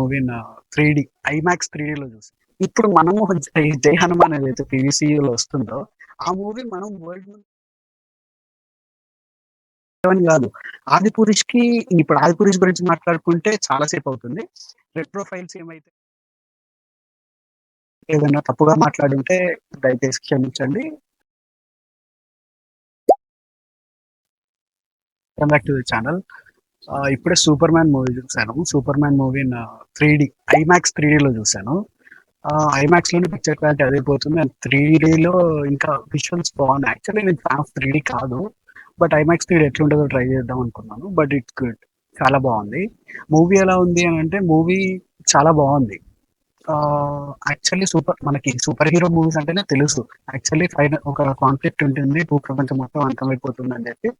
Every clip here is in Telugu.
మూవీని 3D ఐమాక్స్ 3Dలో చూసాం. ఇప్పుడు మనము జై హనుమాన్ ఏదైతే పీవీసీలో వస్తుందో ఆ మూవీ మనం వరల్డ్ అని కాదు. ఆదిపురుష్‌కి ఇప్పుడు ఆదిపురుష్ గురించి మాట్లాడుకుంటే చాలా సేపు అవుతుంది. రెడ్ ప్రొఫైల్స్ ఏమైతే ఏదైనా తప్పుగా మాట్లాడుంటే దయచేసి క్షమించండి. Come back to the channel. ఇప్పుడే 'సూపర్ మ్యాన్' మూవీ చూసాను. 'సూపర్ మ్యాన్' మూవీని 3D ఐమాక్స్ 3Dలో చూసాను. ఐమాక్స్‌లోనే పిక్చర్ క్వాలిటీ అదే పోతుంది. అండ్ 3Dలో ఇంకా విజువల్స్ బాగున్నాయి. యాక్చువల్లీ నేను ఫ్యాన్ ఆఫ్ 3D కాదు. బట్ ఐమాక్స్ 3D ఎట్లుంటదో ట్రై చేద్దాం అనుకున్నాను. But it's good. చాలా బాగుంది. మూవీ ఎలా ఉంది అని అంటే మూవీ చాలా బాగుంది. యాక్చువల్లీ మనకి సూపర్ హీరో మూవీస్ అంటేనే తెలుసు. యాక్చువల్లీ ఫైనల్ ఒక కాన్ఫ్లిక్ట్ ఉంటుంది. ప్రపంచం మొత్తం అంతమైపోతుందని చెప్పి.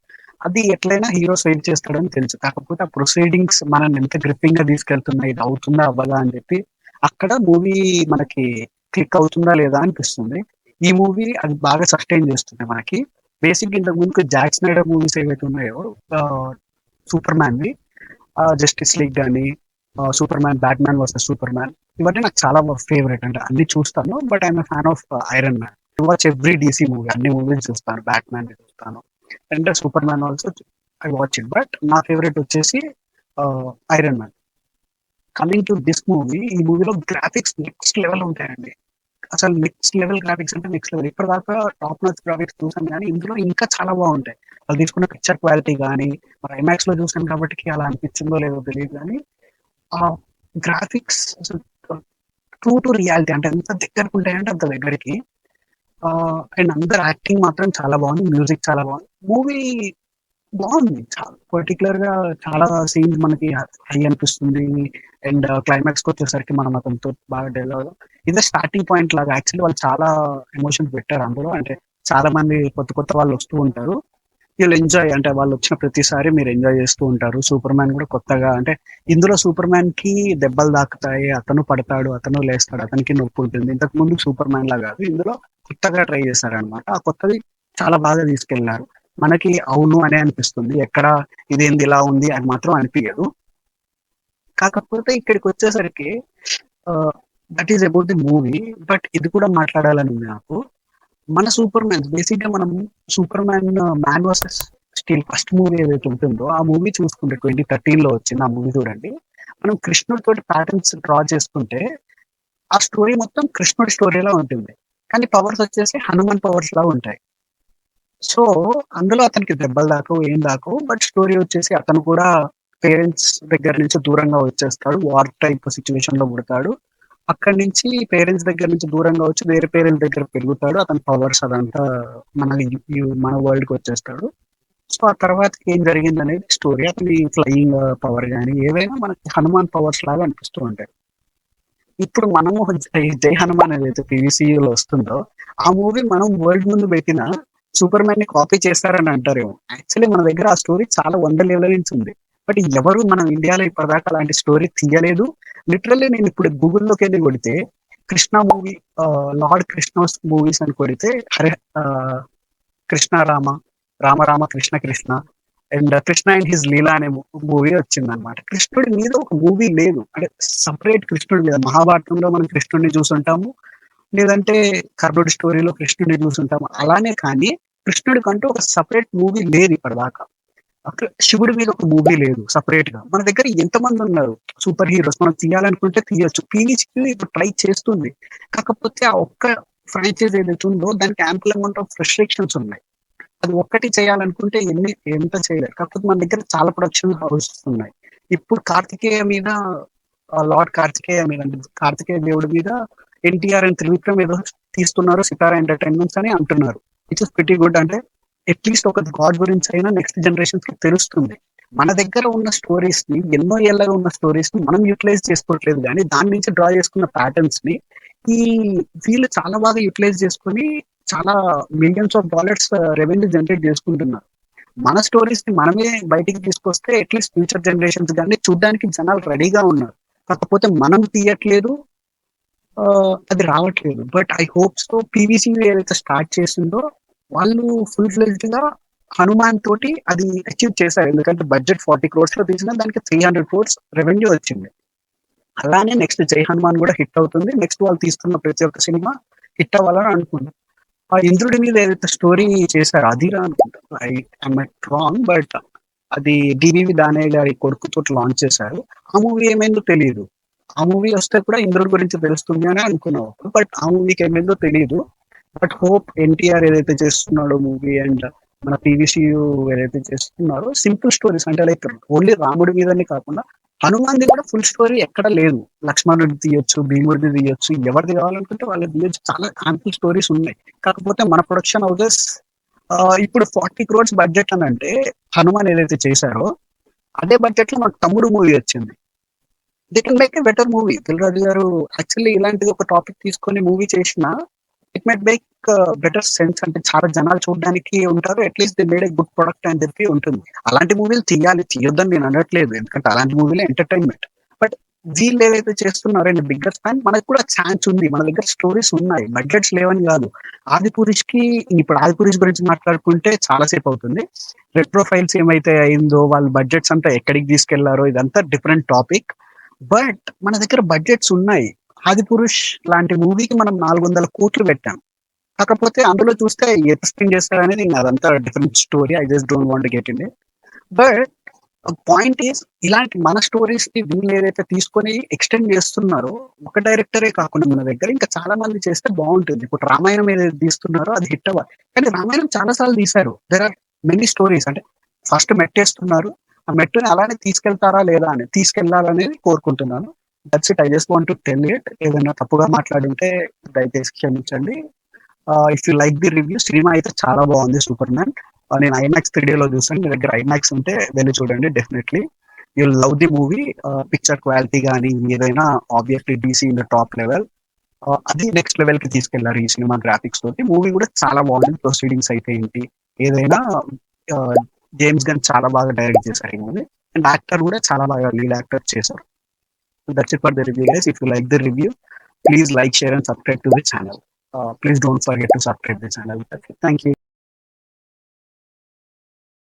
అది ఎట్లైనా హీరో సేవ్ చేస్తాడని తెలుసు. కాకపోతే ఆ ప్రొసీడింగ్స్ మనల్ని ఎంత గ్రిప్పింగ్‌గా తీసుకెళ్తున్నాయి. ఇది అవుతుందా? అవ్వదా? అని చెప్పి అక్కడ మూవీ మనకి క్లిక్ అవుతుందా? లేదా? అనిపిస్తుంది. ఈ మూవీ అది బాగా సస్టైన్ చేస్తుంది మనకి. బేసిక్‌గా ఇంతకు ముందుకు 'జాక్ స్నైడర్' మూవీస్ ఏవైతే ఉన్నాయో సూపర్ మ్యాన్‌వి, జస్టిస్ లీగ్ గాని, super man, bat man versus super man, ఇవన్నీ నాకు చాలా ఫేవరెట్. అంటే అన్ని చూస్తాను. But I'm fan of iron man. I watch every DC movie. అన్ని మూవీస్ చూస్తాను. బ్యాట్ మ్యాన్ చూస్తాను and super man also I watch it. But నా ఫేవరెట్ వచ్చేసి iron man. Coming to this movie, ఈ మూవీలో గ్రాఫిక్స్ నెక్స్ట్ లెవెల్ ఉంటాయండి. అసలు నెక్స్ట్ లెవెల్ గ్రాఫిక్స్ అంటే నెక్స్ట్ లెవెల్. ఇప్పటిదాకా టాప్ నాచ్ గ్రాఫిక్స్ చూసాను కానీ ఇందులో ఇంకా చాలా బాగుంటాయి. వాళ్ళు తీసుకున్న పిక్చర్ క్వాలిటీ కానీ, మరి ఐమాక్స్ లో చూసాను కాబట్టి అలా అనిపించిందో లేదో తెలియదు కానీ ఆ గ్రాఫిక్స్ అసలు ట్రూ టు రియాలిటీ, అంటే ఎంత దగ్గరకు ఉంటాయంటే అంత దగ్గరికి. అండ్ అందరు యాక్టింగ్ మాత్రం చాలా బాగుంది. మ్యూజిక్ చాలా బాగుంది. మూవీ బాగుంది. చాలా పర్టికులర్ గా చాలా సీన్స్ మనకి హై అనిపిస్తుంది. అండ్ క్లైమాక్స్ కి వచ్చేసరికి మనం అతనితో బాగా డెవలప్. ఇదే స్టార్టింగ్ పాయింట్ లాగా యాక్చువల్లీ వాళ్ళు చాలా ఎమోషన్స్ పెట్టారు అందులో. అంటే చాలా మంది కొత్త కొత్త వాళ్ళు వస్తూ ఉంటారు. వీళ్ళు ఎంజాయ్, అంటే వాళ్ళు వచ్చిన ప్రతిసారి మీరు ఎంజాయ్ చేస్తూ ఉంటారు. సూపర్ మ్యాన్ కూడా కొత్తగా, అంటే ఇందులో సూపర్ మ్యాన్ కి దెబ్బలు తాకుతాయి, అతను పడతాడు, అతను లేస్తాడు, అతనికి నొప్పి ఉంటుంది. ఇంతకు ముందు సూపర్ మ్యాన్ లా కాదు, ఇందులో కొత్తగా ట్రై చేశారనమాట. ఆ కొత్తది చాలా బాగా తీసుకెళ్లారు. మనకి అవును అనే అనిపిస్తుంది. ఎక్కడ ఇదేంది ఇలా ఉంది అని మాత్రం అనిపించదు. కాకపోతే ఇక్కడికి వచ్చేసరికి that is about the movie. But ఇది కూడా మాట్లాడాలని ఉంది నాకు. మన సూపర్ మ్యాన్ బేసిక్ గా మనం super man man versus steel first movie ఏదైతే ఉంటుందో ఆ మూవీ చూసుకుంటే 2013 లో వచ్చింది. ఆ మూవీ చూడండి. మనం కృష్ణుడి తోటి ప్యాటర్న్స్ డ్రా చేసుకుంటే ఆ స్టోరీ మొత్తం కృష్ణుడి స్టోరీలా ఉంటుంది. కానీ పవర్స్ వచ్చేసి హనుమాన్ పవర్స్ లా ఉంటాయి. సో అందులో అతనికి దెబ్బలు దాకవు, ఏం దాకవు. బట్ స్టోరీ వచ్చేసి అతను కూడా పేరెంట్స్ దగ్గర నుంచి దూరంగా వచ్చేస్తాడు. వార్ టైప్ సిచ్యువేషన్ లో పుడతాడు. అక్కడి నుంచి పేరెంట్స్ దగ్గర నుంచి దూరంగా వచ్చి వేరే పేరెంట్స్ దగ్గర పెరుగుతాడు. అతని పవర్స్ అదంతా మన మన వరల్డ్ కి వచ్చేస్తాడు. సో ఆ తర్వాత ఏం జరిగింది అనేది స్టోరీ. అతని ఫ్లయింగ్ పవర్ కానీ ఏవైనా మనకి హనుమాన్ పవర్స్ లాగా అనిపిస్తూ ఉంటాయి. ఇప్పుడు మనము జై హనుమాన్ ఏదైతే పీవీసీలో వస్తుందో ఆ మూవీ మనం వరల్డ్ ముందు పెట్టిన సూపర్ మ్యాన్ ని కాపీ చేస్తారని అంటారేమో. యాక్చువల్లీ మన దగ్గర ఆ స్టోరీ చాలా వందల ఏళ్ల నుంచి ఉంది. బట్ ఎవరు మనం ఇండియాలో ఇప్పటిదాకా అలాంటి స్టోరీ తీయలేదు. లిటరల్లీ నేను ఇప్పుడు గూగుల్లోకి వెళ్ళి కొడితే Krishna movie, lord Krishna movies అని కొడితే Hare, Krishna Rama, Rama Rama Krishna Krishna and Krishna and his Leela అనే మూవీ వచ్చింది అనమాట. కృష్ణుడి మీద ఒక మూవీ లేదు. అంటే సపరేట్ కృష్ణుడి మీద మహాభారతంలో మనం కృష్ణుడిని చూసుంటాము, లేదంటే కర్ణుడి స్టోరీలో కృష్ణుడిని చూసుంటాము. అలానే కానీ కృష్ణుడికంటూ ఒక సపరేట్ మూవీ లేదు ఇప్పటిదాకా. అక్కడ శివుడి మీద ఒక మూవీ లేదు సపరేట్ గా. మన దగ్గర ఎంతమంది ఉన్నారు సూపర్ హీరోస్, మనం తీయాలనుకుంటే తీయొచ్చు. పీవీసీ ఇప్పుడు ట్రై చేస్తుంది. కాకపోతే ఆ ఒక్క ఫ్రాంచైజ్ ఏదైతే ఉందో దానికి యాంపుల్ అమౌంట్ ఆఫ్ రెస్ట్రిక్షన్స్ ఉన్నాయి. అది ఒక్కటి చేయాలనుకుంటే ఎంత చేయలేరు. కాకపోతే మన దగ్గర చాలా ప్రొడక్షన్ హౌసెస్ ఉన్నాయి. ఇప్పుడు కార్తికేయ మీద, లార్డ్ కార్తికేయ మీద, అంటే కార్తికేయ దేవుడి మీద ఎన్టీఆర్ అండ్ త్రివిక్రమ్ ఏదో తీస్తున్నారు, సితారా ఎంటర్టైన్మెంట్స్ అని అంటున్నారు. It is pretty good. అంటే అట్లీస్ట్ ఒక గాడ్ గురించి అయినా నెక్స్ట్ జనరేషన్స్ కి తెలుస్తుంది. మన దగ్గర ఉన్న స్టోరీస్ ని, ఎన్నో ఏళ్ళగా ఉన్న స్టోరీస్ ని మనం యూటిలైజ్ చేసుకోవట్లేదు. కానీ దాని నుంచి డ్రా చేసుకున్న ప్యాటర్న్స్ ని ఈ వీళ్ళు చాలా బాగా యూటిలైజ్ చేసుకుని చాలా millions of dollars revenue generate చేసుకుంటున్నారు. మన స్టోరీస్ ని మనమే బయటికి తీసుకొస్తే అట్లీస్ట్ ఫ్యూచర్ జనరేషన్స్ కానీ చూడడానికి జనాలు రెడీగా ఉన్నారు. కాకపోతే మనం తీయట్లేదు, అది రావట్లేదు. But I hope so PVC ఏదైతే స్టార్ట్ చేసిందో వాళ్ళు ఫుల్ ఫ్లెజ్డ్ గా హనుమాన్ తోటి అది అచీవ్ చేశారు. ఎందుకంటే బడ్జెట్ 40 crores లో తీసినా దానికి 300 crores రెవెన్యూ వచ్చింది. అలానే నెక్స్ట్ 'జై హనుమాన్' కూడా హిట్ అవుతుంది. నెక్స్ట్ వాళ్ళు తీస్తున్న ప్రతి ఒక్క సినిమా హిట్ అవ్వాలని అనుకున్నా. ఆ ఇంద్రుడి మీద ఏదైతే స్టోరీ చేశారో అదిరా అనుకుంటా. I am not wrong, but అది డివివి దానయ్య గారి కొడుకుతోటి లాంచ్ చేశారు. ఆ మూవీ ఏమైందో తెలీదు. ఆ మూవీ వస్తే కూడా ఇంద్రుడి గురించి తెలుస్తుంది అని అనుకున్నాం. బట్ ఆ మూవీకి ఏమైందో తెలీదు. బట్ హోప్ ఎన్టీఆర్ ఏదైతే చేస్తున్నాడో మూవీ అండ్ మన పీవీసీయు ఏదైతే చేస్తున్నారో సింపుల్ స్టోరీస్ అంటే లైక్ ఓన్లీ రాముడి మీదనే కాకుండా హనుమాన్ది కూడా ఫుల్ స్టోరీ ఎక్కడ లేదు. లక్ష్మణుడి తీయొచ్చు, భీముడిది తీయొచ్చు, ఎవరిది కావాలనుకుంటే వాళ్ళది తీయొచ్చు. చాలా యాంపుల్ స్టోరీస్ ఉన్నాయి. కాకపోతే మన ప్రొడక్షన్ హౌసెస్ ఇప్పుడు 40 crores బడ్జెట్ అని అంటే హనుమాన్ ఏదైతే చేశారో అదే బడ్జెట్ లో మనకు తమ్ముడు మూవీ వచ్చింది. They can make a better movie. Dil Raju గారు యాక్చువల్లీ ఇలాంటిది ఒక టాపిక్ తీసుకొని మూవీ చేసిన it might make better sense. అంటే చాలా జనాలు చూడడానికి ఉంటారు. At least they made a good product అని చెప్పి ఉంటుంది. అలాంటి మూవీలు తీయాలి, తీయొద్దని నేను అనట్లేదు. ఎందుకంటే అలాంటి మూవీలు ఎంటర్టైన్మెంట్. బట్ వీళ్ళు ఏదైతే చేస్తున్నారో ఇన్ బిగ్గర్ స్పాన్ మనకు కూడా ఛాన్స్ ఉంది. మన దగ్గర స్టోరీస్ ఉన్నాయి, బడ్జెట్స్ లేవని కాదు. ఆదిపురుష్ కి ఇప్పుడు ఆదిపురుష్ గురించి మాట్లాడుకుంటే చాలా సేపు అవుతుంది. రెడ్ ప్రొఫైల్స్ ఏమైతే అయిందో వాళ్ళ బడ్జెట్స్ అంతా ఎక్కడికి తీసుకెళ్లారో ఇదంతా డిఫరెంట్ టాపిక్. బట్ మన దగ్గర బడ్జెట్స్ ఉన్నాయి. ఆదిపురుష్ లాంటి మూవీకి మనం 400 కోట్లు పెట్టాం. కాకపోతే అందులో చూస్తే ఎక్స్ప్లెయిన్ చేస్తారనేది అదంతా different story. I just don't want get in it. But point is ఇలాంటి మన స్టోరీస్ ని వీళ్ళు ఏదైతే తీసుకొని ఎక్స్టెండ్ చేస్తున్నారో ఒక డైరెక్టరే కాకుండా మన దగ్గర ఇంకా చాలా మంది చేస్తే బాగుంటుంది. ఇప్పుడు రామాయణం ఏదైతే తీస్తున్నారో అది హిట్ అవ్వాలి. కానీ రామాయణం చాలా సార్లు తీశారు. There are many stories. అంటే ఫస్ట్ మెట్టేస్తున్నారు, ఆ మెట్టుని అలానే తీసుకెళ్తారా లేదా అని తీసుకెళ్లాలనేది కోరుకుంటున్నాను. That's it. I just want to tell it. ఏదైనా తప్పుగా మాట్లాడుంటే దయచేసి క్షమించండి. If you like the review, cinema అయితే చాలా బాగుంది సూపర్ మ్యాన్. నేను ఐమాక్స్ 3D లో చూసాను. మీ దగ్గర ఐమాక్స్ ఉంటే వెళ్ళి చూడండి. Definitely you love the movie. Picture quality కానీ ఏదైనా obviously DC in the top level. అది నెక్స్ట్ లెవెల్ కి తీసుకెళ్లారు ఈ సినిమా గ్రాఫిక్స్ తోటి. మూవీ కూడా చాలా బాగుంది. ప్రొసీడింగ్స్ అయితే ఏంటి ఏదైనా జేమ్స్ గన్ చాలా బాగా డైరెక్ట్ చేశారు ఈ మూవీ. అండ్ యాక్టర్ కూడా చాలా బాగా లీడ్ యాక్టర్ చేశారు. That's it for the review guys. If you like the review, please like, share and subscribe to the channel. Please don't forget to subscribe the channel. Thank you.